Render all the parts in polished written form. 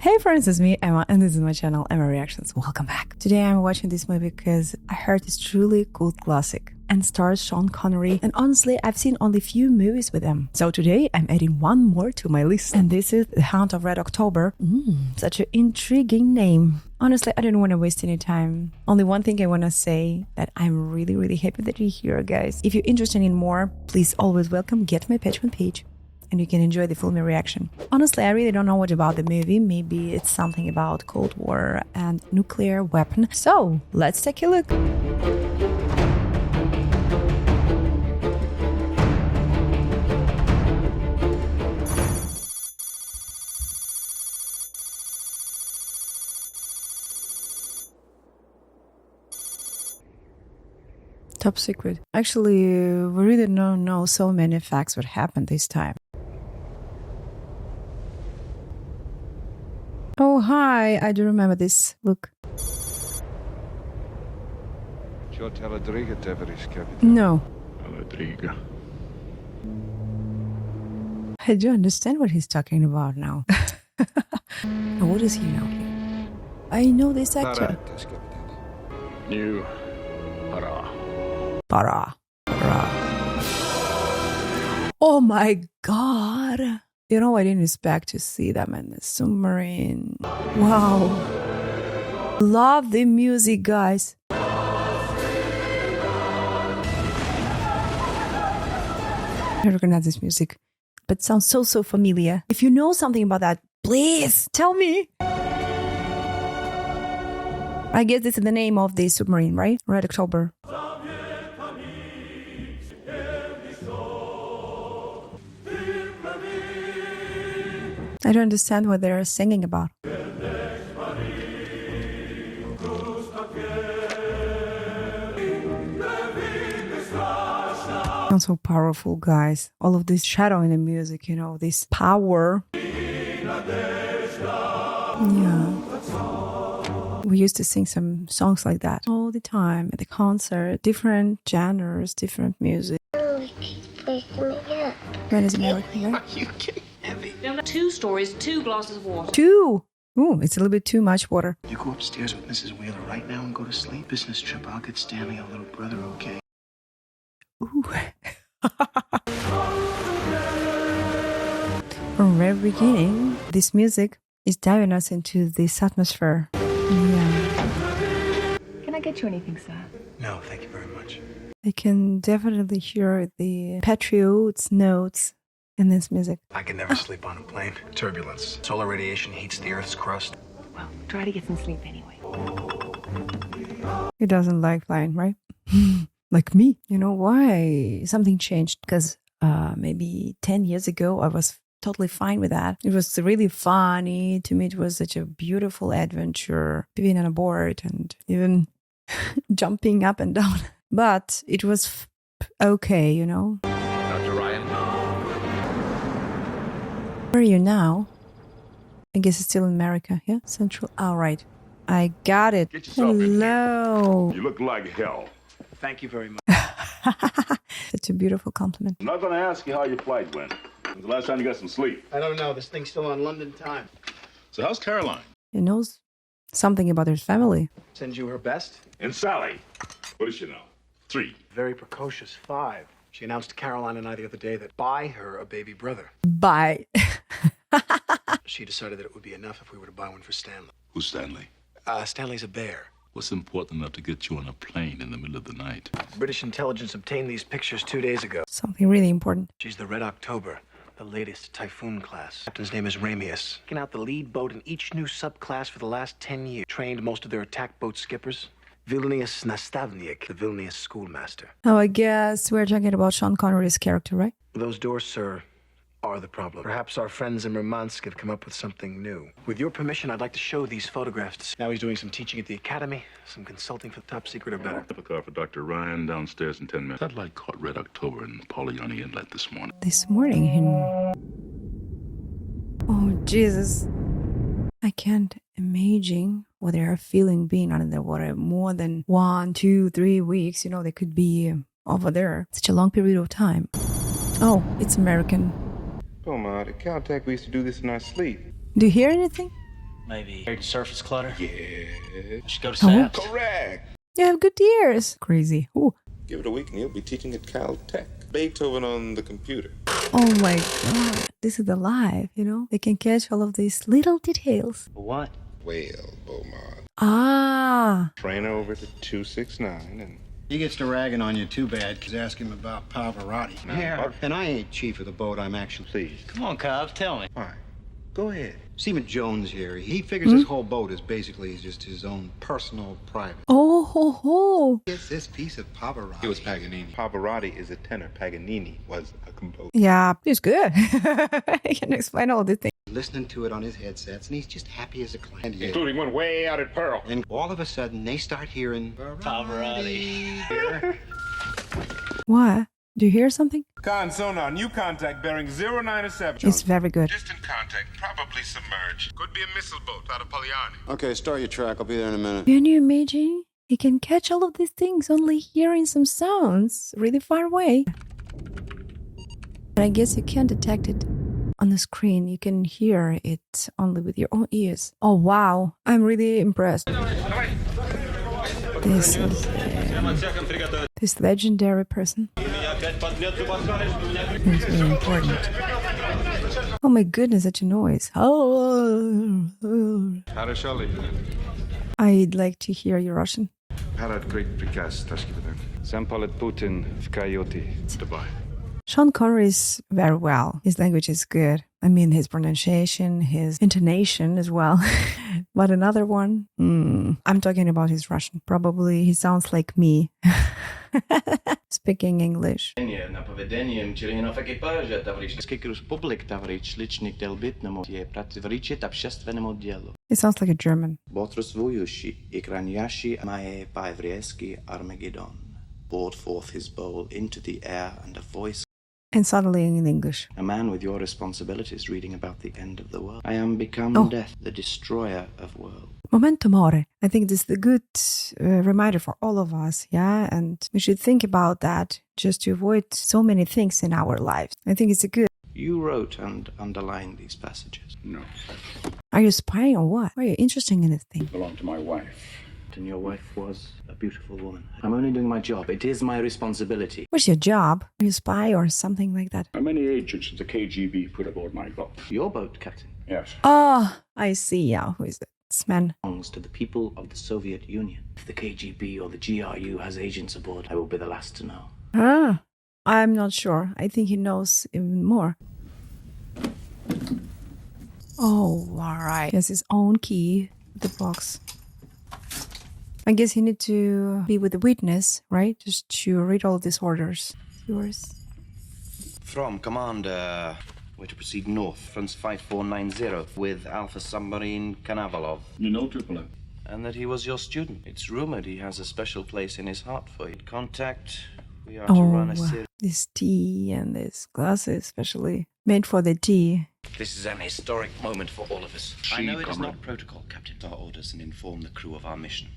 Hey friends, it's me, Emma, and this is my channel, Emma Reactions. Welcome back. Today I'm watching this movie because I heard it's truly cult classic and stars Sean Connery, and honestly, I've seen only few movies with him. So today I'm adding one more to my list, and this is The Hunt of Red October. Such an intriguing name. Honestly, I don't want to waste any time. Only one thing I want to say, that I'm really happy that you're here, guys. If you're interested in more, please always welcome, get my Patreon page, and you can enjoy the full reaction. Honestly, I really don't know what about the movie. Maybe it's something about Cold War and nuclear weapon. So let's take a look. Top secret. Actually, we really don't know so many facts what happened this time. Oh, hi. I do remember this. Look. No. I do understand what he's talking about now. What is he now here? I know this actor. New Para. Oh my god. You know, I didn't expect to see them in the Submarine. Wow. Love the music, guys. I recognize this music, but it sounds so familiar. If you know something about that, please tell me. I guess this is the name of the submarine, right? Red October. I don't understand what they're singing about. Sounds so powerful, guys. All of this shadow in the music, you know, this power. Yeah. We used to sing some songs like that all the time at the concert. Different genres, different music. When is American, right? Are you kidding? Heavy. 2 stories, 2 glasses of water. 2! Ooh, it's a little bit too much water. You go upstairs with Mrs. Wheeler right now and go to sleep. Business trip. I'll get Stanley a little brother, okay? Ooh. From very beginning, this music is diving us into this atmosphere. Yeah. Can I get you anything, sir? No, thank you very much. I can definitely hear the patriots notes in this music. I can never sleep on a plane. Turbulence. Solar radiation heats the Earth's crust. Well, try to get some sleep anyway. He doesn't like flying, right? Like me. You know why? Something changed because maybe 10 years ago I was totally fine with that. It was really funny. To me, it was such a beautiful adventure, being on a board and even jumping up and down. But it was okay, you know. Dr. Ryan? Where are you now? I guess it's still in America, yeah? Central. All right. I got it. Get yourself in here. Hello. You look like hell. Thank you very much. Such a beautiful compliment. I'm not going to ask you how your flight went. When's the last time you got some sleep? I don't know. This thing's still on London time. So how's Caroline? He knows something about his family. Send you her best? And Sally? What does she know? 3. Very precocious. 5. She announced to Caroline and I the other day that buy her a baby brother. Bye. She decided that it would be enough if we were to buy one for Stanley. Who's Stanley? Stanley's a bear. What's important enough to get you on a plane in the middle of the night? British intelligence obtained these pictures 2 days ago. Something really important. She's the Red October, the latest typhoon class. Captain's name is Ramius. Taken out the lead boat in each new subclass for the last 10 years. Trained most of their attack boat skippers. Vilnius Nastavnik, the Vilnius schoolmaster. Oh, I guess we're talking about Sean Connery's character, right? Those doors, sir, are the problem. Perhaps our friends in Murmansk have come up with something new. With your permission, I'd like to show these photographs. Now he's doing some teaching at the academy, some consulting for Top Secret or better. Have a car for Dr. Ryan downstairs in 10 minutes. That light caught Red October in Polyani Inlet this morning. This morning. Oh, Jesus. I can't imagine what they are feeling being under the water more than 1, 2, 3 weeks. You know, they could be over there such a long period of time. Oh, it's American. Oh, Ma, the Caltech, we used to do this in our sleep. Do you hear anything? Maybe heard surface clutter? Yeah. I should go to SAP. Correct. You have good ears. Crazy. Ooh. Give it a week and you'll be teaching at Caltech. Beethoven on the computer. Oh my god. This is alive, you know? They can catch all of these little details. What? Whale, Beaumont. Ah. Train over to 269 and... He gets to ragging on you too bad because ask him about Pavarotti. Yeah. And I ain't chief of the boat, I'm actually... Please. Come on, Cobb, tell me. All right. Go ahead. Seaman Jones here. He figures this whole boat is basically just his own personal private. Oh ho ho. It's this piece of Pavarotti. It was Paganini. Pavarotti is a tenor. Paganini was a composer. Yeah, it's good. I can explain all the things. Listening to it on his headsets, and he's just happy as a clam. Including one way out at Pearl. And all of a sudden, they start hearing... Pavarotti. What? Do you hear something? Con sonar, new contact bearing 097. It's very good. Distant contact, probably submerged. Could be a missile boat out of Polyani. Okay, start your track. I'll be there in a minute. Can you imagine? He can catch all of these things only hearing some sounds really far away. But I guess you can't detect it on the screen. You can hear it only with your own ears. Oh wow, I'm really impressed. This is this legendary person. It's very important. Oh my goodness, such a noise. Oh. I'd like to hear you Russian. Goodbye. Sean Connery is very well. His language is good. I mean, his pronunciation, his intonation as well. But another one, I'm talking about his Russian. Probably he sounds like me. Speaking English. It sounds like a German. Poured forth his bowl into the air, and a voice. And suddenly in English. A man with your responsibilities reading about the end of the world. I am become death, the destroyer of worlds. Memento mori. I think this is a good reminder for all of us, yeah? And we should think about that just to avoid so many things in our lives. I think it's a good... You wrote and underlined these passages. No. Are you spying or what? Why are you interested in this thing? They belong to my wife. And your wife was a beautiful woman. I'm only doing my job. It is my responsibility. What's your job? Are you a spy or something like that? How many agents did the KGB put aboard my boat? Your boat, Captain. Yes. Oh, I see. Yeah, who is this man? Belongs to the people of the Soviet Union. If the KGB or the GRU has agents aboard, I will be the last to know. Ah, I'm not sure. I think he knows even more. Oh, all right. He has his own key, the box. I guess he need to be with the witness, right? Just to read all these orders. Yours. From Commander, we're to proceed north, France 5490, with Alpha Submarine Konovalov. You know Triple. And that he was your student. It's rumored he has a special place in his heart for you. Contact, we are to run a series. This tea and this glasses, especially made for the tea. This is an historic moment for all of us. I know it is not protocol, Captain. Our orders and inform the crew of our mission.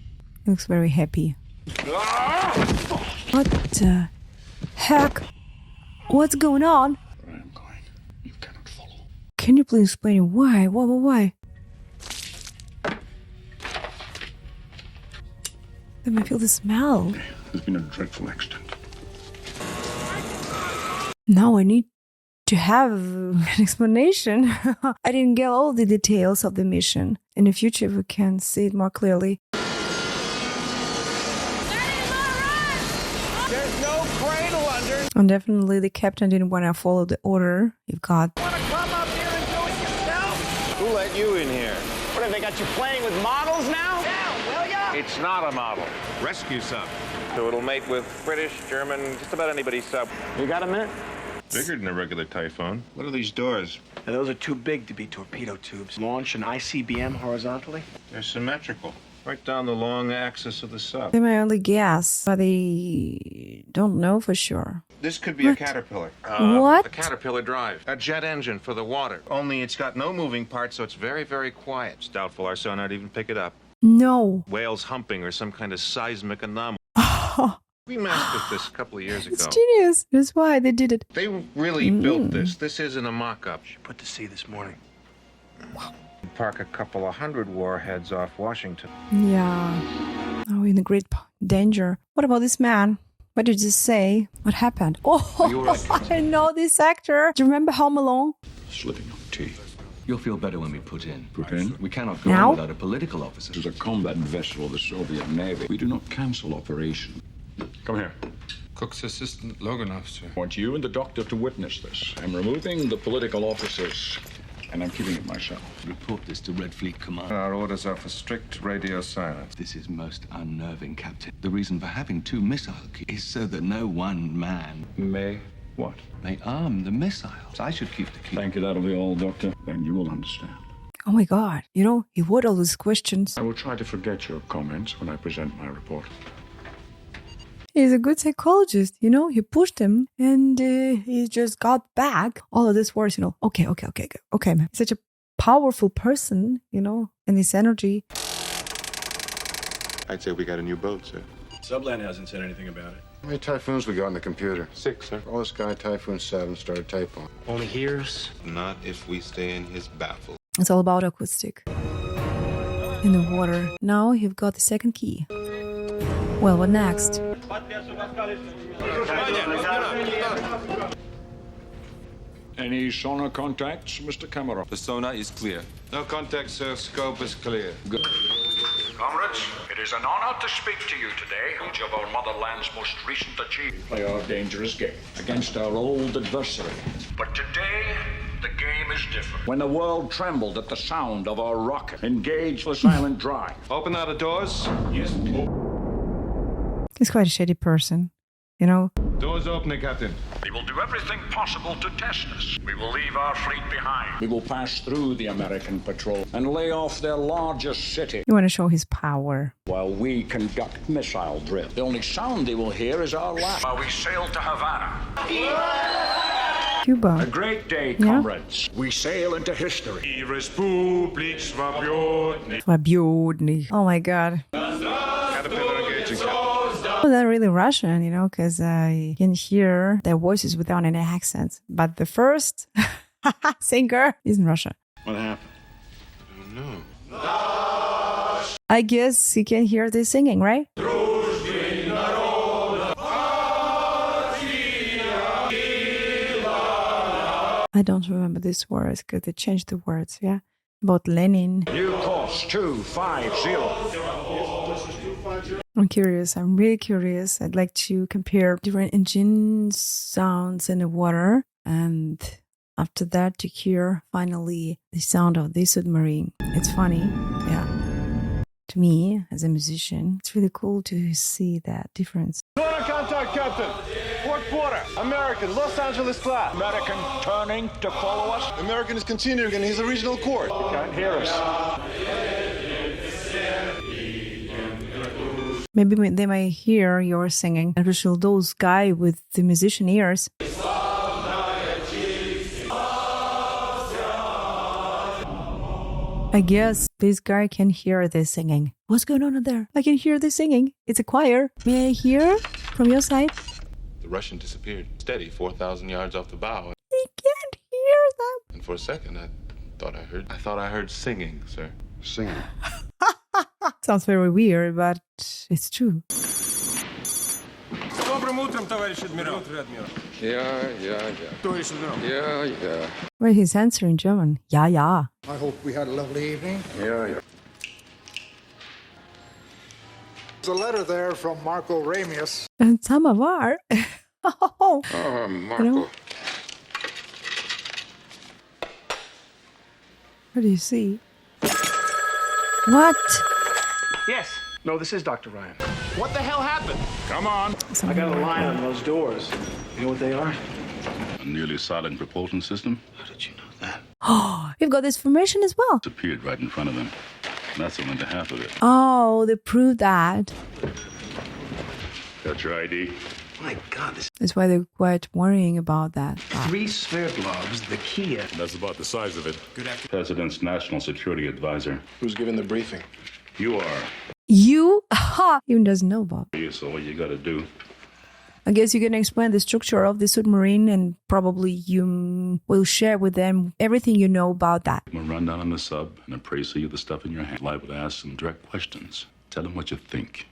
He looks very happy. What the heck? What's going on? Where I am going, you cannot follow. Can you please explain why? Why? Let me feel the smell. There's been a dreadful accident. Now I need to have an explanation. I didn't get all the details of the mission. In the future, we can see it more clearly. There's no cradle under. And definitely the captain didn't want to follow the order you've got. Want to come up here and do it yourself? Who let you in here? What, have they got you playing with models now? Down, will ya? It's not a model. Rescue sub. So it'll mate with British, German, just about anybody's sub. You got a minute? Bigger than a regular Typhoon. What are these doors? Now, those are too big to be torpedo tubes. Launch an ICBM horizontally? They're symmetrical. Right down the long axis of the sub. They might only guess, but they don't know for sure. This could be a Caterpillar. What? A Caterpillar drive. A jet engine for the water. Only it's got no moving parts, so it's very, very quiet. It's doubtful our sonar'd even pick it up. No. Whales humping or some kind of seismic anomaly. We messed with this a couple of years ago. It's genius. That's why they did it. They really built this. This isn't a mock-up. She put to sea this morning. Park a couple of hundred warheads off Washington. Yeah. Oh, in a great danger. What about this man? What did you say? What happened? Oh, I know this actor. Do you remember Home Alone? Slipping on tea. You'll feel better when we put in. Put in? We cannot go Now? on without a political officer. This is a combat vessel of the Soviet Navy. We do not cancel operation. Come here. Cook's assistant Loganov, sir. I want you and the doctor to witness this. I'm removing the political officers, and I'm keeping it myself. Report this to Red Fleet Command. Our orders are for strict radio silence. This is most unnerving, Captain. The reason for having two missile keys is so that no one man May what? may arm the missiles. I should keep the key. Thank you, that'll be all, Doctor. Then you will understand. Oh my God. You know, he wrote all these questions. I will try to forget your comments when I present my report. He's a good psychologist, you know, he pushed him and he just got back all of these words, you know, okay, man. He's such a powerful person, you know, and his energy. I'd say we got a new boat, sir. Subland hasn't said anything about it. How many Typhoons we got in the computer? 6, sir. All this guy Typhoon 7 started type on. Only here's Not if we stay in his baffle. It's all about acoustic. In the water. Now you've got the second key. Well, what next? Any sonar contacts, Mr. Cameron? The sonar is clear. No contact, sir. Scope is clear. Good. Comrades, it is an honor to speak to you today, each of our motherland's most recent achievements. Play our dangerous game against our old adversary. But today, the game is different. When the world trembled at the sound of our rocket, engage the silent drive. Open out the doors. Yes. He's quite a shady person, you know. Doors open, Captain. We will do everything possible to test this. We will leave our fleet behind. We will pass through the American patrol and lay off their largest city You want to show his power. while we conduct missile drill. The only sound they will hear is our laugh. While we sail to Havana. Cuba. A great day, Yeah. comrades. We sail into history. Свободный. Oh my God. Caterpillar engaging, Captain. Oh, they're really Russian, you know, because I can hear their voices without any accents. But the first singer is in Russia. What happened? I don't know. I guess you can hear the singing, right? I don't remember these words because they changed the words, yeah? About Lenin. New course 250. I'm curious. I'm really curious. I'd like to compare different engine sounds in the water. And after that, to hear finally the sound of the submarine. It's funny. Yeah. To me, as a musician, it's really cool to see that difference. Sonar contact, Captain. Port quarter. American, Los Angeles class. American turning to follow us. American is continuing in his original course. Can't hear us. Maybe they might hear your singing, especially those guy with the musician ears. I guess this guy can hear this singing. What's going on there? I can hear this singing. It's a choir. May I hear from your side? The Russian disappeared. Steady, 4,000 yards off the bow. I can't hear them. And for a second, I thought I heard singing, sir. Singing. Sounds very weird, but it's true. Добрым утром, товарищ адмирал. Yeah. Товарищ адмирал. Yeah. Well, he's answering German. Ja, ja. I hope we had a lovely evening. Yeah. There's a letter there from Marco Ramius. And Samovar. Oh, Marco. you know? What do you see? What? Yes. No, this is Dr. Ryan. What the hell happened? Come on. I got a line on those doors. You know what they are? A nearly silent propulsion system. How did you know that? Oh, you've got this formation as well. Disappeared right in front of them. That's only the half of it. Oh, they proved that. Got your ID? My God, this That's why they're quite worrying about that. 3 Sverdlovs, the Kia. That's about the size of it. Good afternoon. President's National Security Advisor. Who's giving the briefing? You are. You? Ha! Even doesn't know about. So what you gotta do, I guess you can explain the structure of the submarine and probably you will share with them everything you know about that. I'm gonna run down on the sub and appraise you the stuff in your hand. Liable to ask some direct questions. Tell them what you think.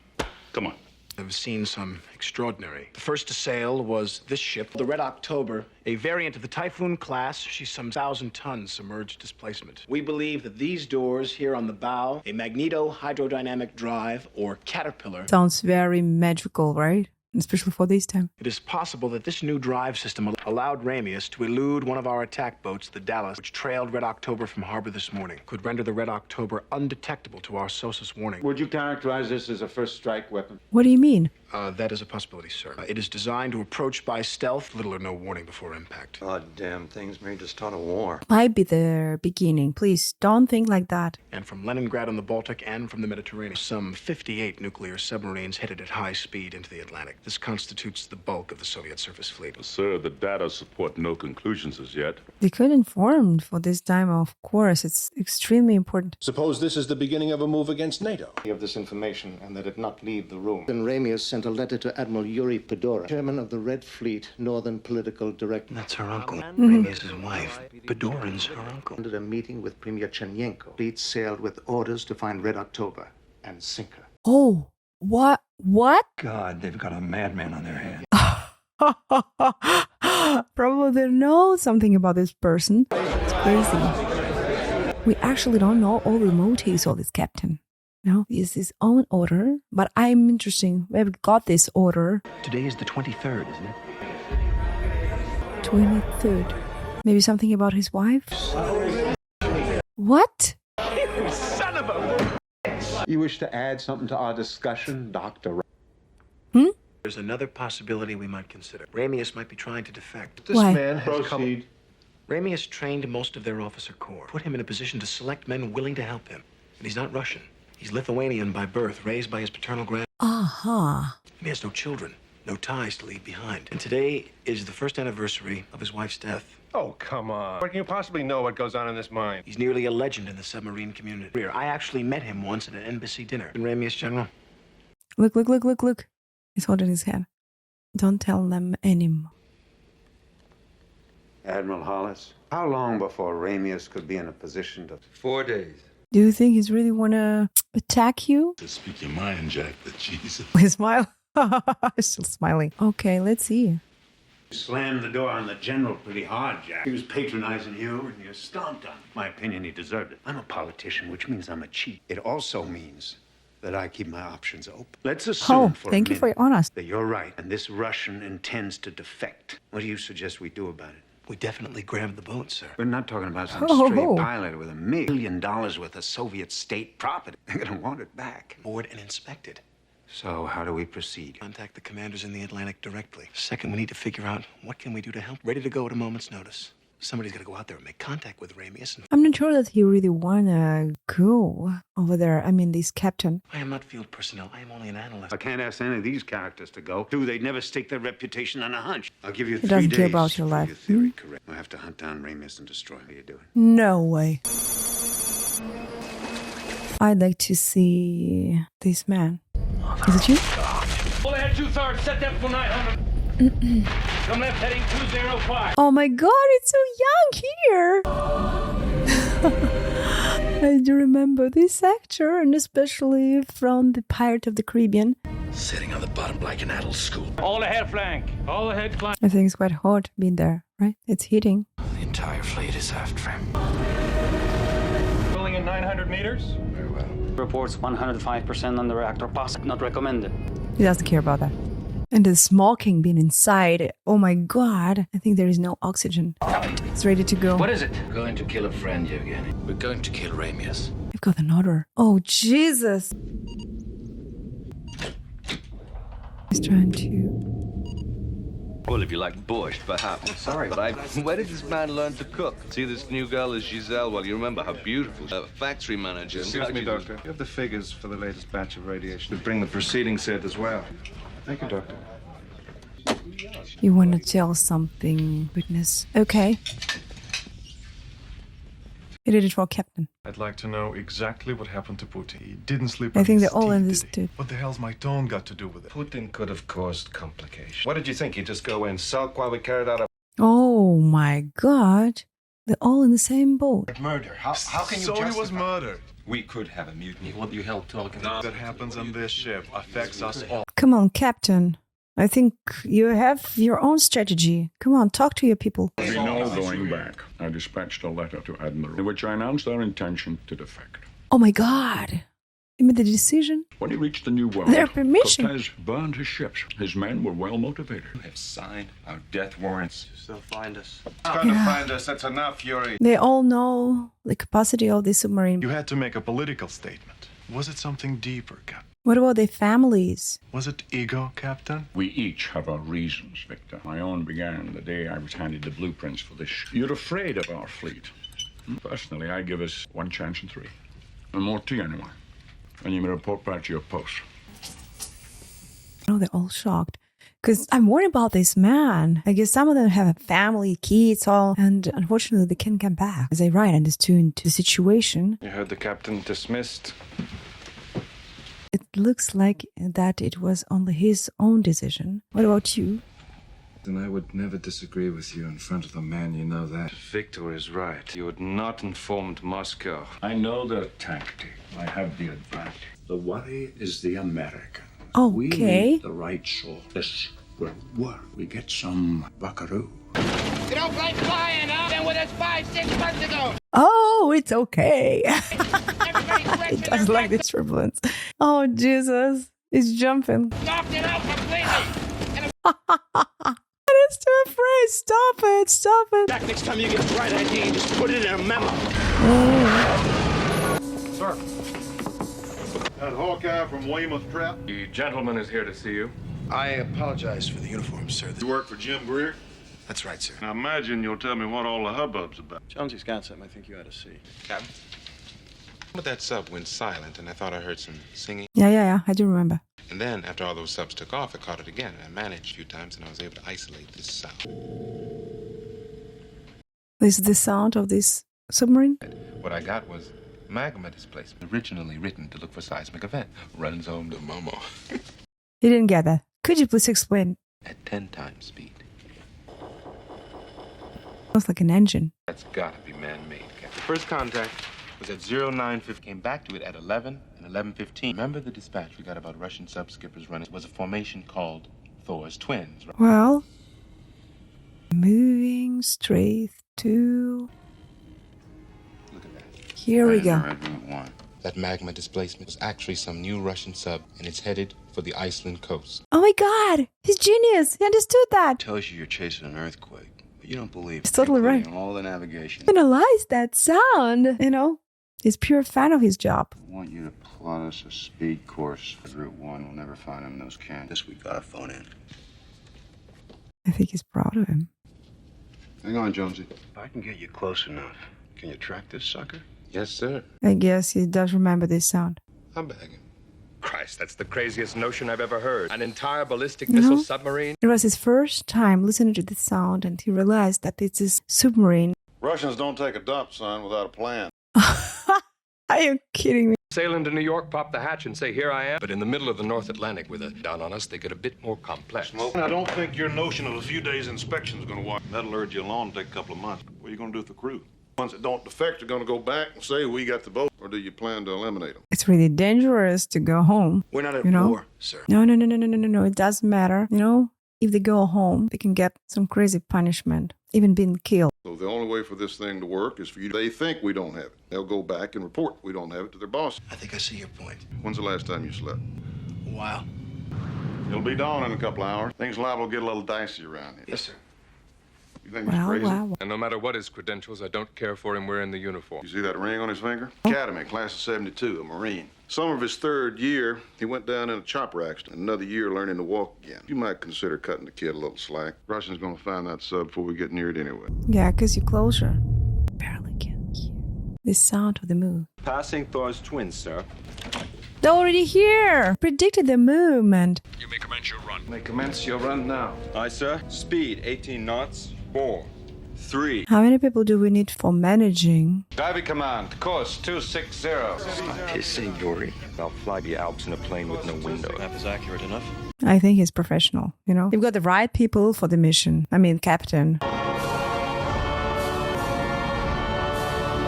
Come on. I've seen some extraordinary. The first to sail was this ship, the Red October, a variant of the Typhoon class. She's some 1,000 tons submerged displacement. We believe that these doors here on the bow, a magneto-hydrodynamic drive, or caterpillar. Sounds very magical, right? Especially for this time. It is possible that this new drive system allowed Ramius to elude one of our attack boats, the Dallas, which trailed Red October from harbor this morning. Could render the Red October undetectable to our SOSUS warning. Would you characterize this as a first strike weapon? What do you mean? That is a possibility, sir. It is designed to approach by stealth, little or no warning before impact. God damn thing's made to start a war. Might be the beginning. Please don't think like that. And from Leningrad on the Baltic and from the Mediterranean, some 58 nuclear submarines headed at high speed into the Atlantic. This constitutes the bulk of the Soviet surface fleet. Sir, the data support no conclusions as yet. They could inform for this time, of course. It's extremely important. Suppose this is the beginning of a move against NATO. Of this information and that it not leave the room. Then Ramius sent a letter to Admiral Yuri Fedorov, chairman of the Red Fleet, Northern Political Director. That's her uncle. Ramius' wife. Fedorin's her uncle. Under a meeting with Premier Chernyenko, fleet sailed with orders to find Red October and sink her. Oh, what? What? God, they've got a madman on their hands. Probably they know something about this person. It's crazy. We actually don't know all the motives of this captain. No, it's his own order, but I'm interested. Where we got this order? Today is the 23rd, isn't it? 23rd. Maybe something about his wife? What? You son of a... You wish to add something to our discussion, Dr. There's another possibility we might consider. Ramius might be trying to defect. This man has come... Ramius trained most of their officer corps, put him in a position to select men willing to help him. And he's not Russian. He's Lithuanian by birth, raised by his paternal grandmother. He has no children, no ties to leave behind. And today is the first anniversary of his wife's death. Oh, come on. What can you possibly know what goes on in this mine? He's nearly a legend in the submarine community. I actually met him once at an embassy dinner. And Ramius, General. Look, look, look, look, look. He's holding his head. Don't tell them anymore. Admiral Hollis, how long before Ramius could be in a position to... 4 days. Do you think he's really want to attack you? Just speak your mind, Jack, but Jesus. He smile. Still smiling. Okay, let's see. You slammed the door on the general pretty hard, Jack. He was patronizing you, and you stomped on him. In my opinion, he deserved it. I'm a politician, which means I'm a cheat. It also means that I keep my options open. Let's assume for a thank you minute for your honesty. that you're right, and this Russian intends to defect. What do you suggest we do about it? We definitely grabbed the boat, sir. We're not talking about some stray pilot with $1 million worth of Soviet state property. They're gonna want it back. Board and inspected. So how do we proceed? Contact the commanders in the Atlantic directly. Second, we need to figure out what can we do to help. Ready to go at a moment's notice. Somebody's got to go out there and make contact with Ramius. And... I'm not sure that he really wanna go over there. I mean, this captain. I am not field personnel. I am only an analyst. I can't ask any of these characters to go. They'd never stake their reputation on a hunch. I'll give you He 3 doesn't days care about your life. your theory correct. We'll have to hunt down Ramius and destroy him. How you doing? No way. I'd like to see this man. Is it you? Pull ahead 2/3, set depth for 900. Come left heading 205. Oh my god, it's so young here! I do remember this actor, and especially from the Pirate of the Caribbean. Sitting on the bottom like an adult school. All ahead flank. All ahead flank. I think it's quite hot being there, right? It's heating. The entire fleet is after him. Pulling in 900 meters. Very well. Reports 105% on the reactor pass. Not recommended. He doesn't care about that. And the smoking being inside. Oh my god. I think there is no oxygen. It's ready to go. What is it? We're going to kill a friend, Yevgeny. We're going to kill Ramius. I've got an order. Oh, Jesus. He's trying to... Well, if you like borscht, perhaps. Sorry, but where did this man learn to cook? See, this new girl is Giselle. Well, you remember how beautiful. Factory manager. Excuse me, Doctor. You have the figures for the latest batch of radiation. We bring the preceding set as well. Thank you, Doctor. You want to tell something, witness? Okay. He did it for Captain. I'd like to know exactly what happened to Putin. He didn't sleep I on think his they all teeth, understood. did he? What the hell's my tone got to do with it? Putin could have caused complications. What did you think? He'd just go in, sulk while we carried out a Oh my God. They're all in the same boat. murder? How can you So justify? he was murdered. We could have a mutiny. What you help talking That happens on this ship affects us all. Come on, Captain. I think you have your own strategy. Come on, talk to your people. We know going back, I dispatched a letter to Admiral in which I announced our intention to defect. Oh my God. You made the decision? When he reached the New World, Their permission. Cortez burned his ships. His men were well motivated. We have signed our death warrants. They'll find us. It's going to find us. That's enough, Yuri. They all know the capacity of the submarine. You had to make a political statement. Was it something deeper, Captain? What about their families? Was it ego, Captain? We each have our reasons, Victor. My own began the day I was handed the blueprints for this. You're afraid of our fleet. Personally, I give us 1 chance in 3. And more to you anyway. And you may report back to your post. Oh, they're all shocked. Because I'm worried about this man. I guess some of them have a family, kids, all, and unfortunately they can't come back. As I right understood the situation, You heard the captain dismissed. it looks like that it was only his own decision. What about you? And I would never disagree with you in front of the man, you know that. Victor is right. You had not informed Moscow. I know their tactic. I have the advantage. The worry is the American. We Okay. need the right sort. This will work. We get some buckaroo. You don't like flying, huh? Been with us 5-6 months ago. Oh, it's okay. It does like this turbulence. Oh, Jesus. It's jumping. Knocked it out completely. I'm too afraid. Stop it. Stop it. Back next time you get the right idea, just put it in a memo. Sir. That Hawkeye from Weymouth Trap. The gentleman is here to see you. I apologize for the uniform, sir. You work for Jim Greer? That's right, sir. I imagine you'll tell me what all the hubbub's about. Jonesy's got something I think you ought to see. Captain? But that sub went silent, and I thought I heard some singing. Yeah. I do remember. And then, after all those subs took off, I caught it again, and I managed a few times, and I was able to isolate this sound. This is the sound of this submarine. What I got was magma displacement, originally written to look for seismic event. Runs home to Momo. You didn't get that. Could you please explain? At 10 times speed. Sounds like an engine. That's gotta be man-made, Captain. First contact was at 09:50. Came back to it at 11 and 11:15. Remember the dispatch we got about Russian sub-skippers running? It was a formation called Thor's Twins. Right? Well, moving straight to... Look at that. Here we go. Red Route 1. That magma displacement was actually some new Russian sub, and it's headed for the Iceland coast. Oh my God! He's genius! He understood that! Tells you you're chasing an earthquake, but you don't believe It's totally right. all the navigation. Analyze that sound, you know? He's pure fan of his job. I want you to plot us a speed course. Route 1 will never find him in those canyons. This week, gotta phone in. I think he's proud of him. Hang on, Jonesy. If I can get you close enough, can you track this sucker? Yes, sir. I guess he does remember this sound. I'm begging. Christ, that's the craziest notion I've ever heard. An entire ballistic No. missile submarine? It was his first time listening to this sound, and he realized that it's a submarine. Russians don't take a dump, son, without a plan. Are you kidding me? Sail into New York, pop the hatch, and say, here I am. But in the middle of the North Atlantic with a down on us, they get a bit more complex. I don't think your notion of a few days inspection is going to work. That'll urge you along to take a couple of months. What are you going to do with the crew? Ones that don't defect are going to go back and say, we got the boat, or do you plan to eliminate them? It's really dangerous to go home. We're not at you know? war, sir. No. It doesn't matter. You know, if they go home, they can get some crazy punishment, even being killed. So the only way for this thing to work is for you. They think we don't have it. They'll go back and report we don't have it to their boss. I think I see your point. When's the last time you slept? Wow. It'll be dawn in a couple of hours. Things liable to get a little dicey around here. Yes, sir. You think he's crazy? And no matter what his credentials, I don't care for him wearing the uniform. You see that ring on his finger? Academy, class of 72, a Marine. Summer of his 3rd year, he went down in a chopper accident. Another year learning to walk again. You might consider cutting the kid a little slack. Russians gonna find that sub before we get near it anyway. Yeah, because you're closer. Barely can hear the sound of the move. Passing Thor's Twins, sir. They're already here! Predicted the movement. You may commence your run. May commence your run now. Aye, sir. Speed 18 knots. 4, 3. How many people do we need for managing? Diving command, course 260. Pissing, Yuri. I'll fly the Alps in a plane with no window. That is accurate enough. I think he's professional, you know? You've got the right people for the mission. I mean, captain.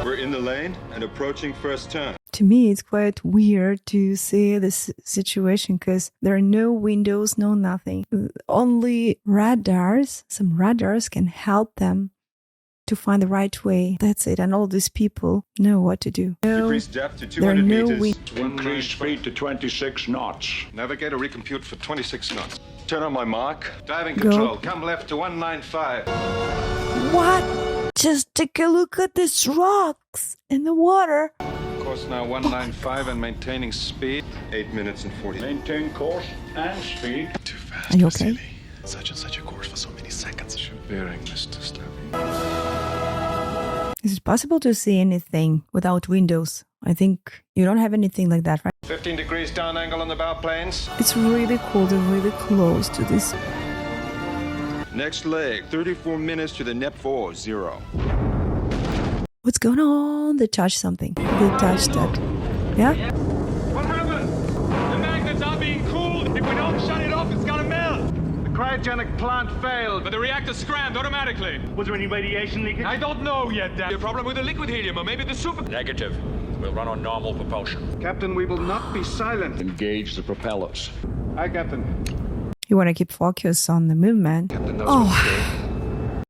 We're in the lane and approaching first turn. To me, it's quite weird to see this situation because there are no windows, no nothing. Only radars, some radars can help them to find the right way. That's it. And all these people know what to do. Decrease depth to there are 200 no meters. Increase speed to 26 knots. Navigator recompute for 26 knots. Turn on my mark. Diving Go. control. Come left to 195. What? Just take a look at these rocks in the water. Course now 195 and maintaining speed. 8 minutes and 40. Maintain course and speed. Too fast, Are you Vasily. okay? Such and such a course for so many seconds. Bearing, Mr. Stabby. Is it possible to see anything without windows? I think you don't have anything like that, right? 15 degrees down angle on the bow planes. It's really cold and really close to this. Next leg, 34 minutes to the net 40. What's going on? They touched something. They touched that. Yeah? What happened? The magnets are being cooled. If we don't shut it off, it's gonna melt. The cryogenic plant failed, but the reactor scrammed automatically. Was there any radiation leakage? I don't know yet, Dad. A problem with the liquid helium, or maybe the super... Negative. We'll run on normal propulsion. Captain, we will not be silent. Engage the propellers. Aye, Captain. You want to keep focus on the movement.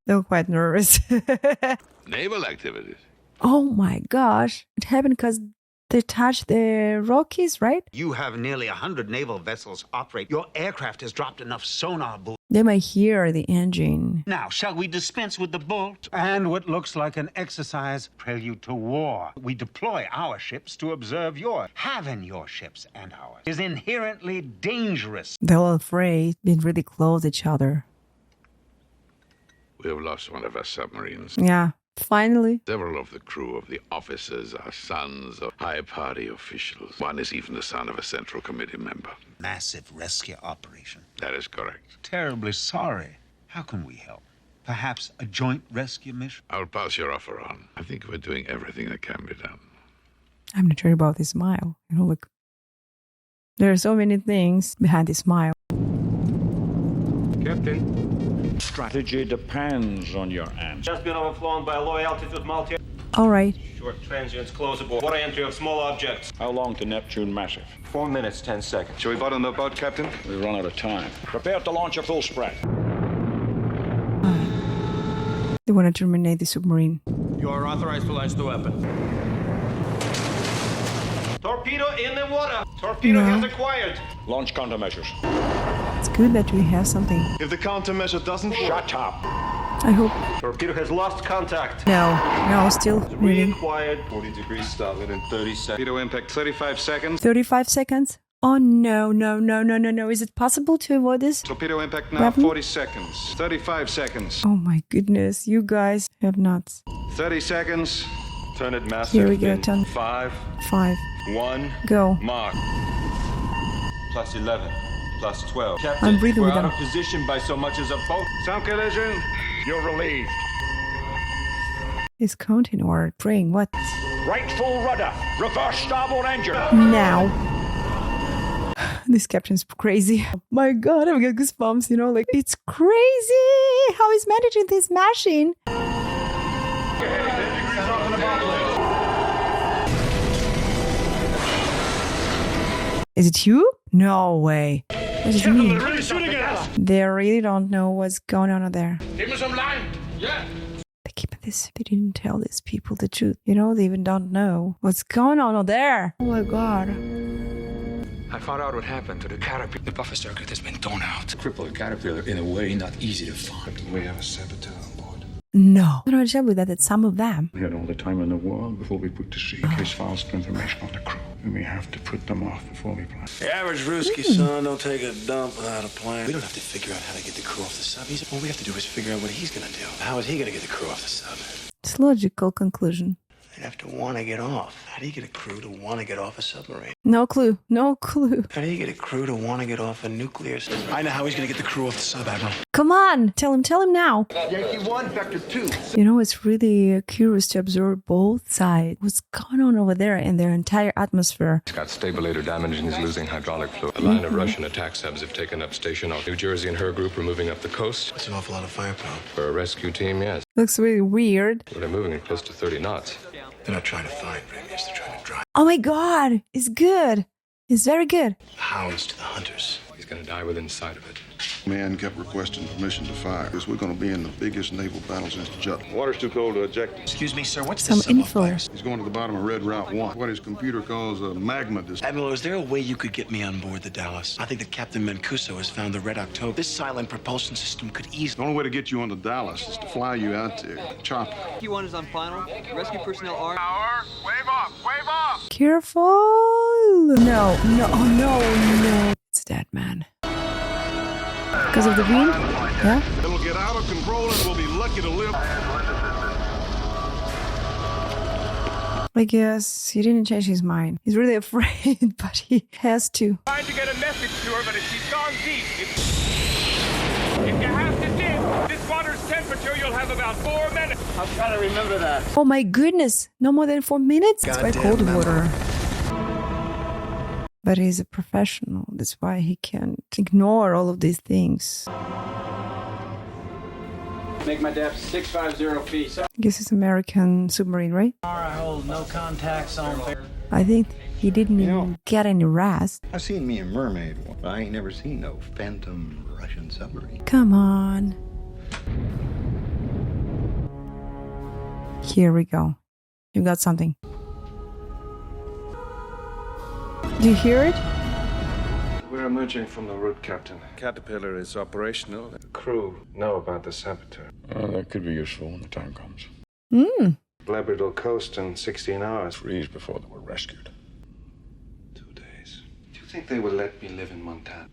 They were quite nervous. Naval activities. Oh my gosh. It happened because they touched the Rockies, right? You have nearly 100 naval vessels operate. Your aircraft has dropped enough sonar bull. They might hear the engine. Now, shall we dispense with the bolt? And what looks like an exercise prelude to war. We deploy our ships to observe yours. Having your ships and ours is inherently dangerous. They're all afraid, being really close to each other. We have lost one of our submarines. Yeah, finally. Several of the crew of the officers are sons of high party officials. One is even the son of a Central Committee member. Massive rescue operation. That is correct. Terribly sorry. How can we help? Perhaps a joint rescue mission? I'll pass your offer on. I think we're doing everything that can be done. I'm not sure about this smile. You know, look. There are so many things behind this smile. Captain. Strategy depends on your answer. Just been overflown by a low altitude multi. All right. Short transients closable. Water entry of small objects. How long to Neptune Massive? 4 minutes, 10 seconds. Shall we bottom the boat, Captain? We run out of time. Prepare to launch a full spread. They want to terminate the submarine. You are authorized to launch the weapon. Torpedo in the water. Torpedo has acquired. Launch countermeasures. It's good that we have something. If the countermeasure doesn't work... Shut up. I hope. Torpedo has lost contact. No, still moving. Reacquired. 40 degrees starboard in 30 seconds. Torpedo impact 35 seconds. 35 seconds? Oh, no. Is it possible to avoid this? Torpedo impact now, Weapon? 40 seconds. 35 seconds. Oh my goodness, you guys have nuts. 30 seconds. Turn it massive. Here we go, in turn. 5, 5. 1. Go. Mark. Plus 11. Plus 12. I'm Captain, breathing we're with out them. of position by so much as a boat. Sound collision. You're relieved. He's counting or praying. What? Right full rudder. Reverse starboard engine. Now. This captain's crazy. Oh my God, I've got goosebumps, you know, like, it's crazy how he's managing this machine. Is it you? No way. What does it mean? They're really shooting at us. They really don't know what's going on out there. Give me some line. Yeah. They keep this. They didn't tell these people the truth. You know, they even don't know what's going on out there. Oh my God. I found out what happened to the Caterpillar. The buffer circuit has been torn out. Crippled Caterpillar in a way not easy to find. We have a saboteur on board. No. I don't tell you that some of them. We had all the time in the world before we put to sea. Case files for information on the crew. And we have to put them off before we plan. The average Ruski son don't take a dump without a plan. We don't have to figure out how to get the crew off the sub. All we have to do is figure out what he's gonna do. How is he gonna get the crew off the sub? It's a logical conclusion. You'd have to want to get off. How do you get a crew to want to get off a submarine? No clue. No clue. How do you get a crew to want to get off a nuclear submarine? I know how he's going to get the crew off the sub, Admiral. Come on. Tell him now. Yankee 1, Vector 2. You know, it's really curious to observe both sides. What's going on over there in their entire atmosphere? He's got stabilator damage and he's losing hydraulic fluid. A line of Russian attack subs have taken up station off New Jersey, and her group are moving up the coast. That's an awful lot of firepower. For a rescue team, yes. Looks really weird. But they're moving at close to 30 knots. They're not trying to find Ramius, they're trying to drive. Oh my god. It's good. It's very good. The hounds to the hunters. He's gonna die within sight of it. Man kept requesting permission to fire because we're going to be in the biggest naval battle since Judd. Water's too cold to eject. Excuse me, sir, what's Some this info. He's going to the bottom of Red Route 1. What his computer calls a magma disk. Admiral, is there a way you could get me on board the Dallas? I think that Captain Mancuso has found the Red October. This silent propulsion system could easily... The only way to get you on the Dallas is to fly you out there. Chopper. Q1 is on final. Rescue personnel are... Power, wave off, wave off! Careful. No. It's that man. Because of the wind? Yeah? It'll get out of control and we'll be lucky to live. I guess he didn't change his mind. He's really afraid, but he has to. Trying to get a message to her, but if she's gone deep, if you have to dip this water's temperature, you'll have about 4 minutes. I'm trying to remember that. Oh my goodness. No more than 4 minutes? It's quite cold water. But he's a professional. That's why he can't ignore all of these things. Make my depth 650 feet. I guess it's American submarine, right? I hold no contacts on. I think he didn't even get any rest. I've seen me a mermaid, but I ain't never seen no phantom Russian submarine. Come on. Here we go. You got something. Do you hear it? We're emerging from the route, Captain. Caterpillar is operational. The crew know about the saboteur. That could be useful when the time comes. Labrador coast in 16 hours. Freeze before they were rescued. 2 days. Do you think they will let me live in Montana?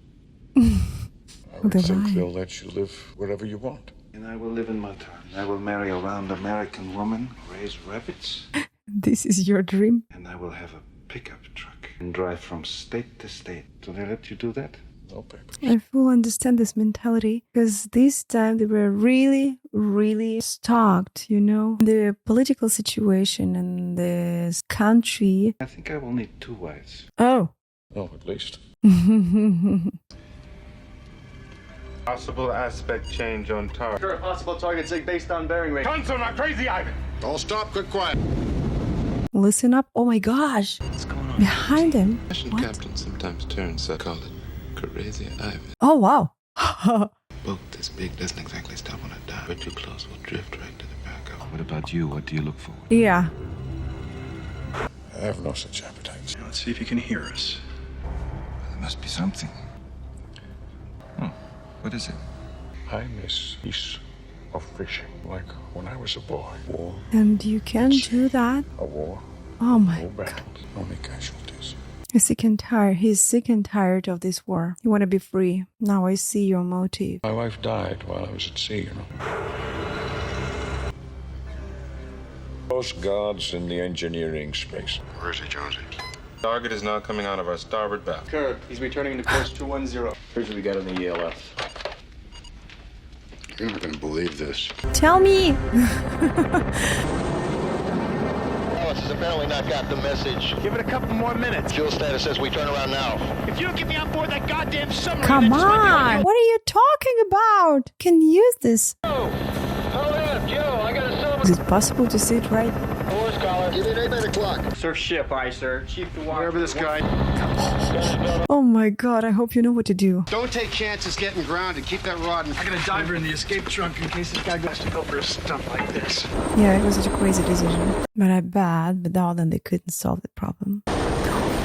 I would think they'll let you live wherever you want. And I will live in Montana. I will marry a round American woman, raise rabbits. This is your dream? And I will have a pickup truck and drive from state to state. Do they let you do that? No papers. I fully understand this mentality because this time they were really, really stalked, you know? The political situation in this country. I think I will need 2 wives. Oh. Oh, at least. Possible aspect change on target. Current possible target sig based on bearing rate. Console, not crazy, Ivan! All stop, quick, quiet. Listen up. Oh my gosh. What's going on? Behind him. Russian captains sometimes turn, so call it crazy Ivan. Oh, wow. Boat this big doesn't exactly stop on a dime. We're too close, we'll drift right to the back of. What about you? What do you look for? Yeah. I have no such appetites. Let's see if you can hear us. There must be something. What is it? I miss peace of fishing, like when I was a boy. War. And you can do that? A war. Oh my no God. battles, only casualties. He's sick and tired. He's sick and tired of this war. You want to be free. Now I see your motive. My wife died while I was at sea, you know. Coast Guard's in the engineering space. Where is he, Jonesy? Target is now coming out of our starboard bow. Curve. He's returning to course 210. Here's what we got on the ELF. You're not going to believe this. Tell me! Dallas has apparently not got the message. Give it a couple more minutes. Fuel status says we turn around now. If you don't get me on board that goddamn submarine... Come on! What are you talking about? Can use this. Hold up, Joe. I got a silver. Is it possible to see it right? Horse collar. Give it 8 o'clock. Surf ship, aye, sir. Chief to watch. Wherever this guy... Oh my God, I hope you know what to do. Don't take chances getting grounded. Keep that rod in. I got a diver in the escape trunk in case this guy goes to go for a stunt like this. Yeah, it was such a crazy decision. But I bet without them they couldn't solve the problem.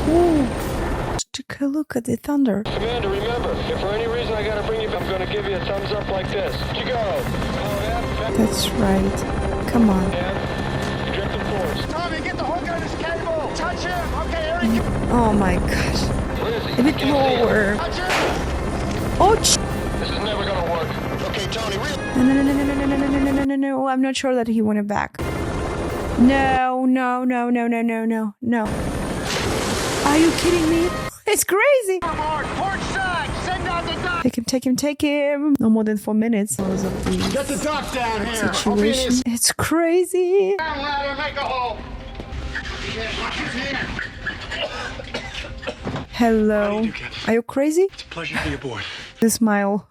Ooh. Just take a look at the thunder. Commander, remember, if for any reason I gotta bring you back, I'm gonna give you a thumbs up like this. You go. That's right. Come on. Tommy, get the hook on his cable. Touch him. Okay, Eric. Oh my gosh. A bit lower. Oh, This is never gonna work. Okay, Tony, No, I'm not sure that he went back. No, no, no, no, no, no, no, no. Are you kidding me? It's crazy. Port side, send out the dock. Take him, take him, take him. No more than 4 minutes. Because of the Get the dock down here. situation. It's crazy. Down ladder, make a hole. Hello. Are you crazy? It's a pleasure to be aboard. The smile.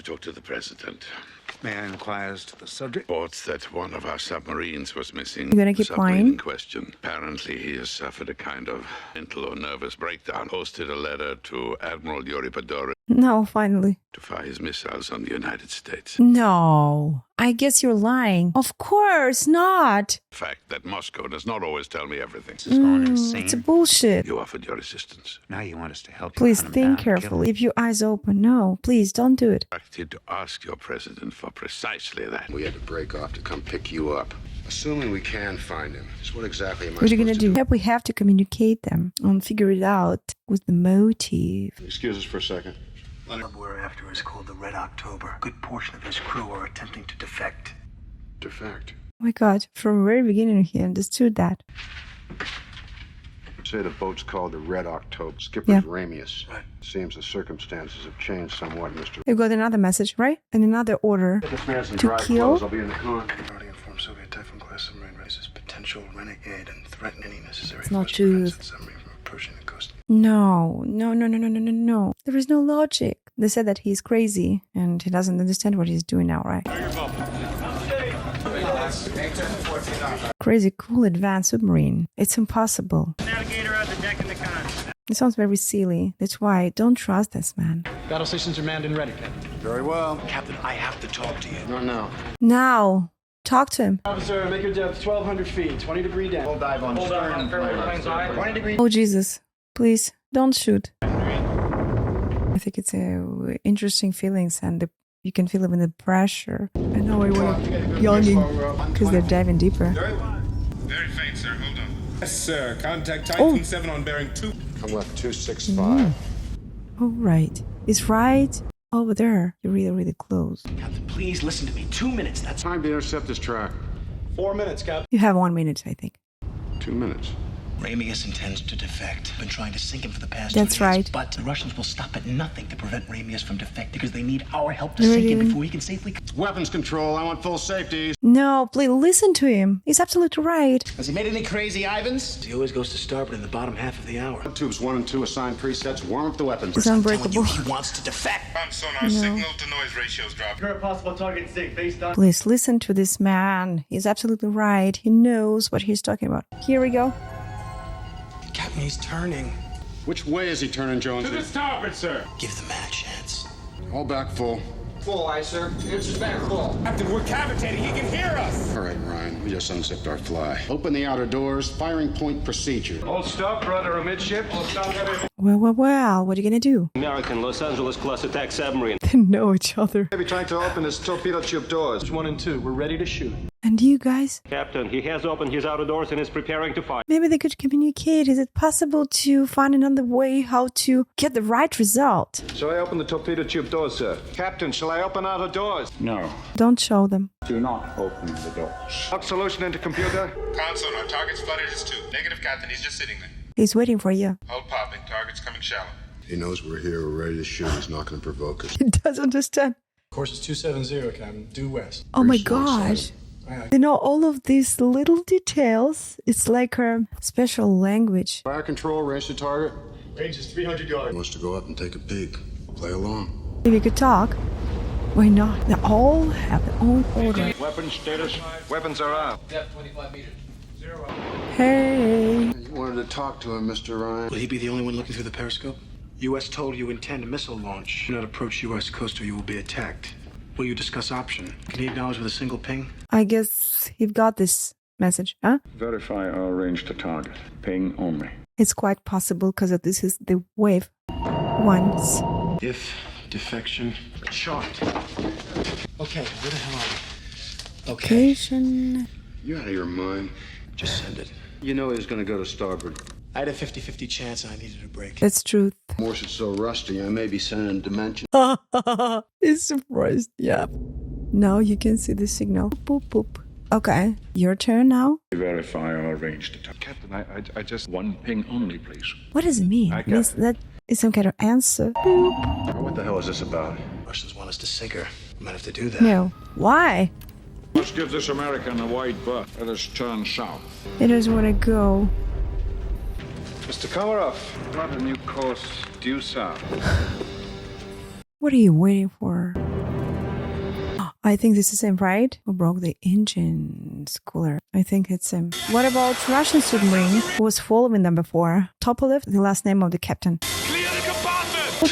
Talk to the president. May I inquire as to the subject? Reports that one of our submarines was missing. You gonna keep Submarine lying? in question. Apparently, he has suffered a kind of mental or nervous breakdown. Posted a letter to Admiral Yuri Podora No, finally. to fire his missiles on the United States. No. I guess you're lying. Of course not. The fact that Moscow does not always tell me everything. It's a bullshit. You offered your assistance. Now you want us to help you. Please hunt him think down, kill him. carefully. Keep your eyes open. No, please don't do it. I acted to ask your president for precisely that. We had to break off to come pick you up. Assuming we can find him, just what exactly am I What are you supposed gonna to do? We have to communicate them and figure it out with the motive. Excuse us for a second. The sub we're after is called the Red October. A good portion of his crew are attempting to defect. Defect. Oh my god, from the very beginning he understood that. Say the boat's called the Red October. Skipper's Yeah. Ramius. Right. Seems the circumstances have changed somewhat, Mr. You got another message, right? And another order This man some to dry kill. clothes. I'll be in the car. Already informed Soviet Typhoon class submarine raises potential renegade and threaten any necessary It's not force to prevent true. said submarine from approaching the coast. No, no, no, no, no, no, no, no. There is no logic. They said that he's crazy and he doesn't understand what he's doing now, right? Crazy cool advanced submarine. It's impossible. Navigator at the deck in the con. It sounds very silly. That's why I don't trust this man. Battle stations are manned and ready, Captain. Very well. Captain, I have to talk to you. Not now. Now, talk to him. Officer, make your depth 1,200 feet, 20-degree down. Full dive on stern. 20 degrees. Oh Jesus, please don't shoot. I think it's interesting feelings and you can feel even the pressure. I know I want yawning because they're diving deeper. Very faint, sir. Hold on. Yes, sir. Contact Oh. Typhoon 7 on bearing 2. I'm left 265. Oh right, it's right over there. You're really, really close. Captain, please listen to me. 2 minutes, that's Time to intercept this track. 4 minutes, Captain. You have 1 minute, I think. 2 minutes. Ramius intends to defect. Been trying to sink him for the past That's 2 days. right. But the Russians will stop at nothing to prevent Ramius from defecting because they need our help to They're sink him doing- before he can safely. Weapons control. I want full safety. No, please listen to him. He's absolutely right. Has he made any crazy Ivans? He always goes to starboard in the bottom half of the hour. Tubes 1 and 2 assigned presets. Warm up the weapons. He's unbreakable. He wants to defect. Sonar No. signal to noise ratios drop. Current possible target sig based on... Please listen to this man. He's absolutely right. He knows what he's talking about. Here we go. Captain, he's turning. Which way is he turning, Jones? To the starboard, sir. Give the man a chance. All back full. Full, aye, sir. Answer's back full. Captain, we're cavitating. He can hear us. All right, Ryan. We just unzipped our fly. Open the outer doors. Firing point procedure. All stop, rudder amidship. All stop, Well, what are you gonna do? American Los Angeles class attack submarine. They know each other. Maybe trying to open his torpedo tube doors. 1 and 2, we're ready to shoot. And you guys? Captain, he has opened his outer doors and is preparing to fire. Maybe they could communicate. Is it possible to find another way how to get the right result? Shall I open the torpedo tube doors, sir? Captain, shall I open outer doors? No, Don't show them. do not open the doors. Lock solution into computer. Console, our target's flooded as 2. Negative, Captain. He's just sitting there. He's waiting for you. Hold popping. Target's coming shallow. He knows we're here. We're ready to shoot. He's not going to provoke us. He does understand. Course is 270, Captain. Due west. Oh my Pretty smart gosh. Aye, aye. They know all of these little details. It's like a special language. Fire control, range to target. Range is 300 yards. He wants to go up and take a peek. Play along. If you could talk, why not? They all have their own order. Weapons status. Weapons are out. Depth 25 meters. Hey. You wanted to talk to him, Mr. Ryan. Will he be the only one looking through the periscope? U.S. told you intend a missile launch. Do not approach U.S. coast or you will be attacked. Will you discuss option? Can he acknowledge with a single ping? I guess you've got this message, huh? Verify our range to target. Ping only. It's quite possible because this is the wave once. If defection chart. Okay, where the hell are we? Okay, Location. You out of your mind? just send it. You know he was going to go to starboard. I had a 50-50 chance and I needed a break. That's truth. Morse is so rusty, I may be sending dimension. He's surprised. Yeah. Now you can see the signal. Boop, boop. Okay, your turn now. Verify our range detector. Captain, I just... One ping only, please. What does it mean? I It means that is some kind of answer. What the hell is this about? Russians want us to sink her. We might have to do that. No. Why? Let's give this American a wide berth. Let us turn south. He doesn't want to go. Mr. Komarov, plot a new course due south. What are you waiting for? I think this is him, right? Who broke the engine's cooler? I think it's him. What about Russian submarine who was following them before? Torpedo, the last name of the captain. Clear the compartment!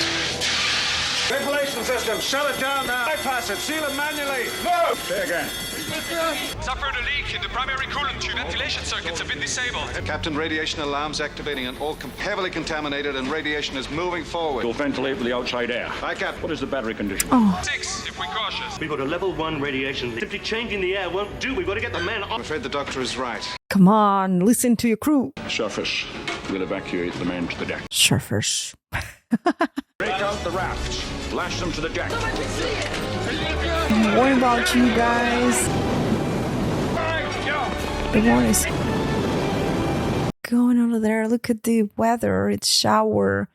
Ventilation system, shut it down now. Bypass it, seal it manually. Move! Say again. Suffered a leak in the primary coolant tube. Ventilation circuits have been disabled. Captain, radiation alarms activating and all heavily contaminated and radiation is moving forward. We'll ventilate with the outside air. Aye, Captain. What is the battery condition? 6, if we're cautious. We go to level 1 radiation. Simply changing the air won't do. We've got to get the men I'm off. afraid the doctor is right. Come on, listen to your crew. Surface. We'll evacuate the men to the deck. Surfers. Break out the rafts. Lash them to the deck. I'm worried about you guys. The one is going over there. Look at the weather. It's shower.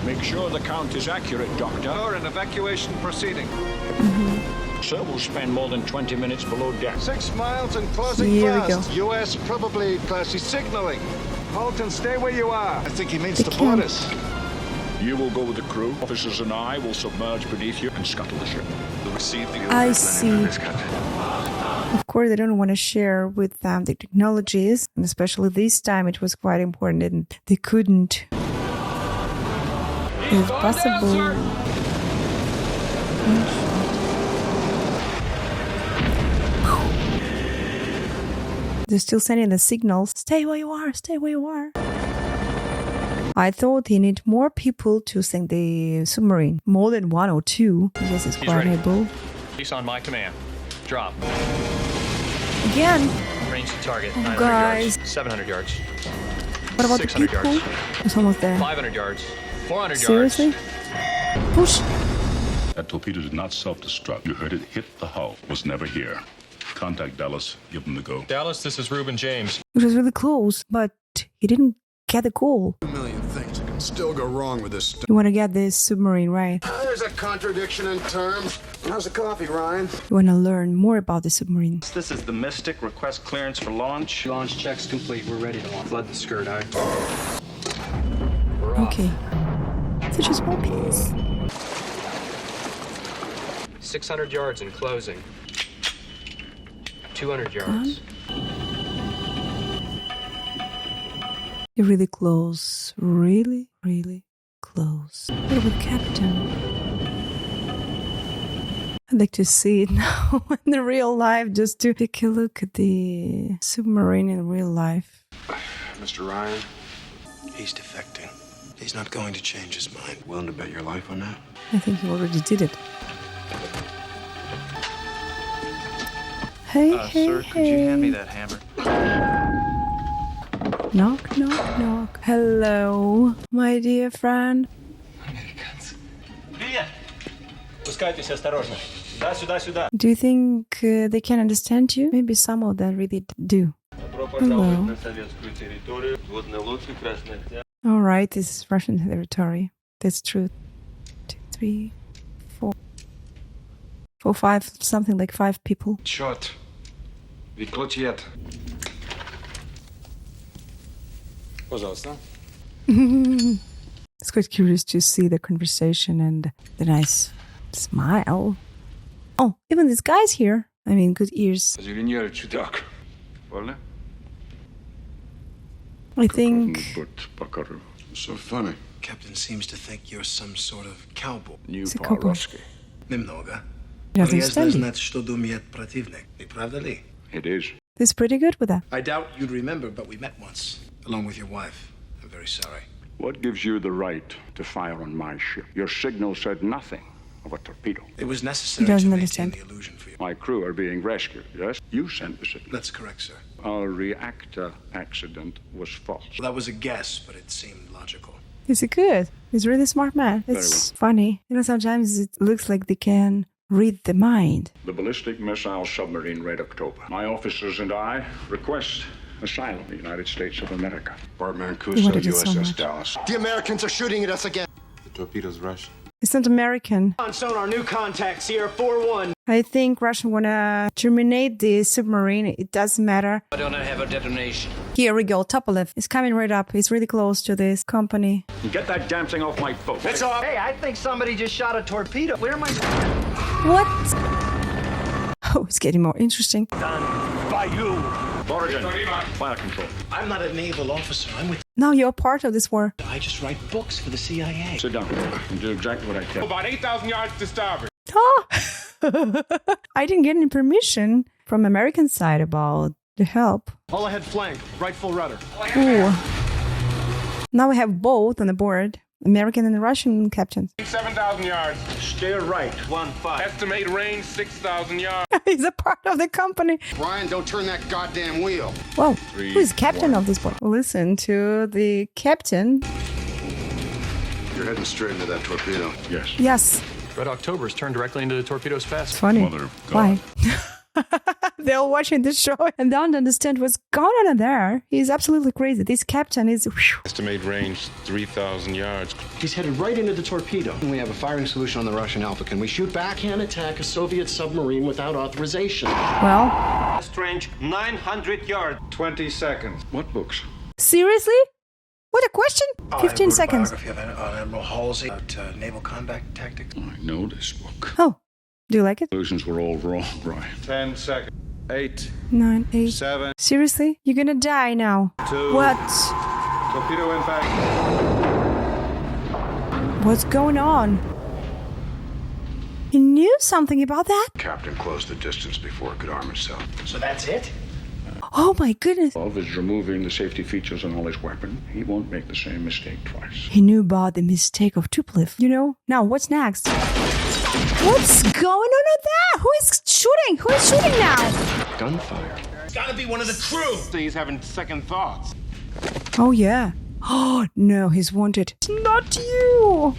Make sure the count is accurate, Doctor. Or an evacuation proceeding. Sir, we'll spend more than 20 minutes below deck. 6 miles and closing Here we fast. go. U.S. probably classy signaling. Halt and stay where you are. I think he means They to board can't. us. You will go with the crew. Officers and I will submerge beneath you and scuttle the ship. We'll receive the I see. Of course, they don't want to share with them the technologies, and especially this time it was quite important, and they couldn't. If possible. They're still sending the signals. Stay where you are. Stay where you are. I thought they need more people to sink the submarine. More than 1 or 2. This is quite able. He's on my command. Drop. Again. Range to target. Oh, 900 guys. yards. 700 yards. What about the 600 people? yards. It's almost there. 500 yards. 400 Seriously? yards. Push. That torpedo did not self-destruct. You heard it hit the hull. Was never here. Contact Dallas. Give them the go. Dallas, this is Reuben James. It was really close, but he didn't get the call. 2 million things that can still go wrong with this. You want to get this submarine, right? There's a contradiction in terms. How's the coffee, Ryan? You want to learn more about the submarine. This is the Mystic. Request clearance for launch. Launch checks complete. We're ready to launch. Flood the skirt, all right? Okay. So just one piece. 600 yards in closing. 200 yards. You're really close. Really, really close. What about Captain? I'd like to see it now in the real life, just to take a look at the submarine in real life. Mr. Ryan? He's defecting. He's not going to change his mind. Willing to bet your life on that? I think he already did it. Hey, hey, Sir, hey. could you hand me that hammer? Knock, knock, knock. Hello, my dear friend. Привет! Спускайтесь осторожно. Да, сюда, сюда. Do you think they can understand you? Maybe some of them really do. Hello. All right, this is Russian territory. That's true. 2, 3, 4, 5, something like 5 people. Черт. Виклотьет. Пожалуйста. It's quite curious to see the conversation and the nice smile. Oh, even this guy's here. I mean, good ears. Зеленее, чудак. Вольно? I think So funny. Captain seems to think you're some sort of cowboy. New It's a cowboy. Немного. He doesn't Полезно understand you. знать, что думает противник. Не правда ли? It is. He's pretty good with that. I doubt you'd remember, but we met once, along with your wife. I'm very sorry. What gives you the right to fire on my ship? Your signal said nothing of a torpedo. It was He necessary to doesn't maintain understand. the illusion for you. My crew are being rescued, yes? You sent the signal. That's correct, sir. Our reactor accident was false. Well, that was a guess, but it seemed logical. He's good. He's a really smart man. It's funny. You know, sometimes it looks like they can read the mind. The ballistic missile submarine Red October. My officers and I request asylum in the United States of America. Bart What Mancuso, did it so USS much? Dallas. The Americans are shooting at us again. The torpedo's Russian. It's not American. On sonar, new contact, Sierra 4-1. I think Russia wanna terminate the submarine. It doesn't matter. I don't have a detonation. Here we go. Tupolev is coming right up. He's really close to this company. Get that damn thing off my boat. It's off. Hey, I think somebody just shot a torpedo. Where am I? What? Oh, it's getting more interesting. Done by you. Oregon, fire control. I'm not a naval officer. I'm with. Now you're part of this war. I just write books for the CIA. Sit down and do exactly what I tell you. About 8,000 yards to starboard. Oh. I didn't get any permission from American side about the help. All ahead flank, right full rudder. Ooh. Now we have both on the board. American and Russian captains. 7,000 yards. Steer right. 1-5. Estimate range 6,000 yards. He's a part of the company. Brian, don't turn that goddamn wheel. Whoa, who is captain of this boat? Listen to the captain. You're heading straight into that torpedo. Yes. Yes, Red October's turned directly into the torpedo's it's fast. funny. Mother of God. Why? They're all watching this show and don't understand what's going on in there. He's absolutely crazy. This captain is... Estimate range 3,000 yards. He's headed right into the torpedo. We have a firing solution on the Russian Alpha. Can we shoot back? Can't attack a Soviet submarine without authorization. Well, Blast range 900 yards. 20 seconds. What books? seriously? What a question? 15 seconds. I wrote a biography of Admiral Halsey about naval combat tactics. I know this book. Oh, do you like it? Conclusions were all wrong, Brian. 10 seconds. 8, 9, 8. 7, Seriously? You're gonna die now. 2. What? Torpedo impact. What's going on? He knew something about that? Captain closed the distance before it could arm itself. So that's it? Oh my goodness. Love is removing the safety features on all his weapon. He won't make the same mistake twice. He knew about the mistake of Tupolev. You know? Now, what's next? What's going on with that? Who is shooting? Who is shooting now? Gunfire. It's gotta be one of the crew. He's having second thoughts. Oh, yeah. Oh, no, he's wounded. It's not you.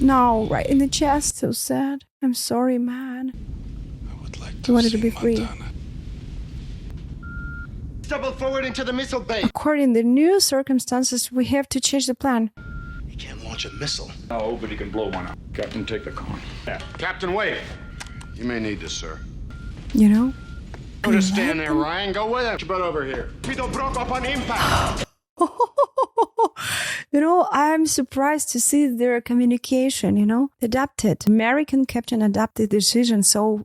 No, right in the chest. So sad. I'm sorry, man. I would like He wanted to be free. Montana. Double forward into the missile bay. According to the new circumstances, we have to change the plan. He can't launch a missile. No, but he can blow one up. Captain, take the con. Yeah. Captain, wait. You may need this, sir. You know? Don't just stand there, Ryan. Go with him. But over here. Torpedo broke up on impact. You know, I'm surprised to see their communication, you know, adapted. American captain adapted the decision so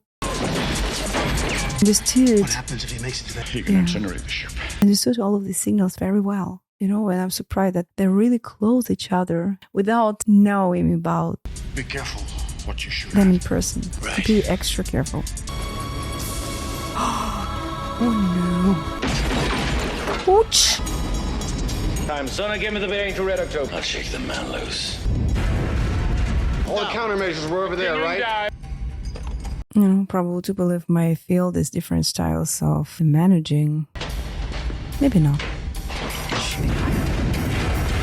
understood. What happens if he makes it to that? He can incinerate the ship. Understood all of these signals very well. You know, and I'm surprised that they're really close to each other without knowing about Be careful what you shoot. them in person. Right. Be extra careful. Oh no. Ouch. Time, son. Give me the bearing to Red October. I'll shake the man loose. All the countermeasures were over there, right? You know, probably to believe my field is different styles of managing. Maybe not.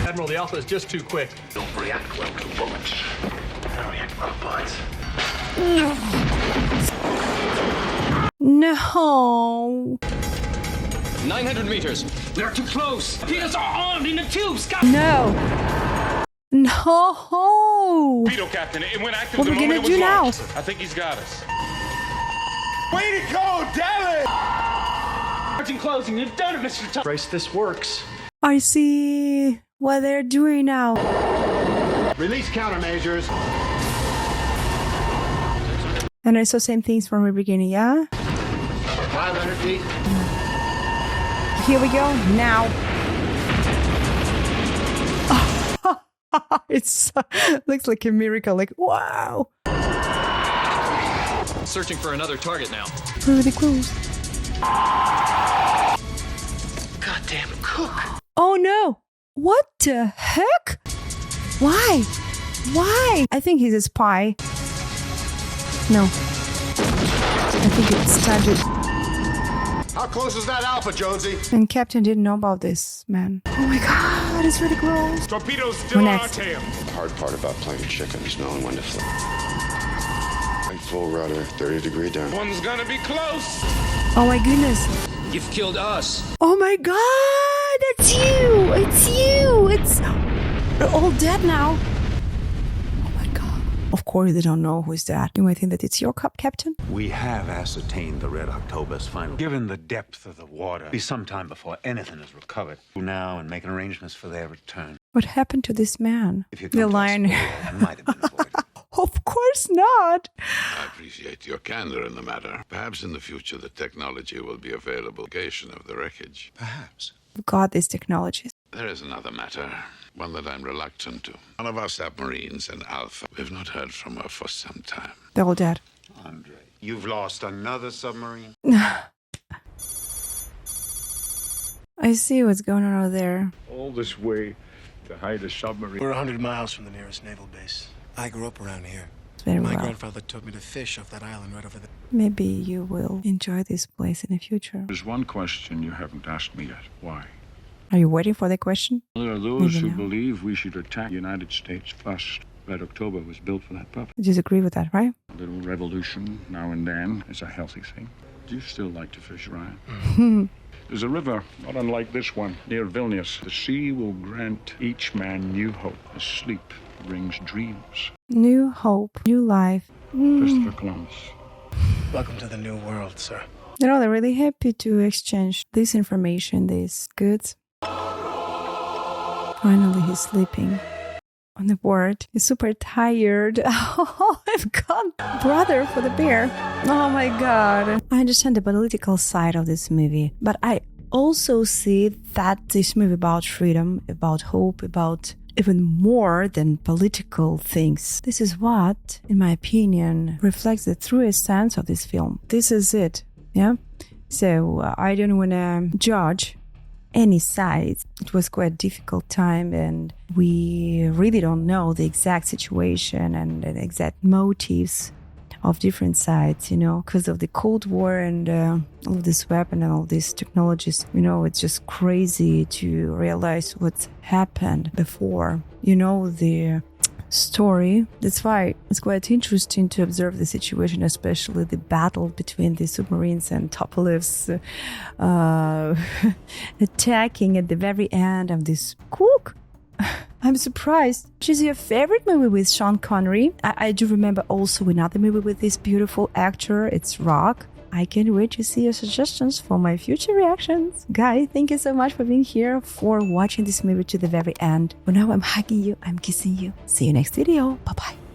Admiral, the Alpha is just too quick. Don't react well to bullets. Don't react well to bullets. No. 900 meters. They're too close. Torpedoes are armed in the tubes. No. No. Torpedo, Captain. It went active What the are we moment gonna it was do now? launched. I think he's got us. Way to go, damn it! Margin closing. You've done it, Mr. Tuck. Brace, this works. I see what they're doing now. Release countermeasures. And I saw same things from the beginning, yeah? 500 feet. Here we go, now. It's looks like a miracle, like, wow. Searching for another target now. Really close. Goddamn cook. Oh no! What the heck? Why? Why? I think he's a spy. No. I think it's time to... How close is that Alpha, Jonesy? And Captain didn't know about this, man. Oh my god, it's really close. Torpedoes still on our Next. tail. The hard part about playing chicken is knowing when to flip. I Full rudder, 30-degree down. One's gonna be close. Oh my goodness. You've killed us. Oh my god, it's you! It's you! They're all dead now. Oh my god. Of course they don't know who's that. You might think that it's your captain? We have ascertained the Red October's final. Given the depth of the water, it'll be some time before anything is recovered. Now and making arrangements for their return. What happened to this man? If you The lion. might have been avoided. Of course not. I appreciate your candor in the matter. Perhaps in the future the technology will be available. Location of the wreckage. Perhaps. We've got these technologies. There is another matter, one that I'm reluctant to. One of our submarines, an Alpha. We've not heard from her for some time. They're all dead. Andre, you've lost another submarine? I see what's going on over there. All this way to hide a submarine. We're 100 miles from the nearest naval base. I grew up around here. Very My well. grandfather taught me to fish off that island right over there. Maybe you will enjoy this place in the future. There's one question you haven't asked me yet. Why? Are you waiting for the question? There are those Maybe who now. believe we should attack the United States first. Red October was built for that purpose. You disagree with that, right? A little revolution now and then is a healthy thing. Do you still like to fish, Ryan? There's a river, not unlike this one, near Vilnius. The sea will grant each man new hope as sleep brings dreams. New hope, new life. Christopher Columbus. Welcome to the new world, sir. You know, they're really happy to exchange this information, these goods. Finally, he's sleeping on the board. He's super tired. Oh, I've got brother for the bear. Oh my god. I understand the political side of this movie, but I also see that this movie about freedom, about hope, about even more than political things. This is what, in my opinion, reflects the true essence of this film. This is it, yeah? So I don't want to judge any sides. It was quite a difficult time and we really don't know the exact situation and the exact motives of different sides, you know, because of the Cold War and all of this weapon and all these technologies. You know, it's just crazy to realize what's happened before, you know, the story. That's why it's quite interesting to observe the situation, especially the battle between the submarines and Topolev's attacking at the very end of this cook. I'm surprised. She's your favorite movie with Sean Connery. I do remember also another movie with this beautiful actor. It's Rock. I can't wait to see your suggestions for my future reactions. Guys, thank you so much for being here, for watching this movie to the very end. For now, I'm hugging you, I'm kissing you. See you next video. Bye-bye.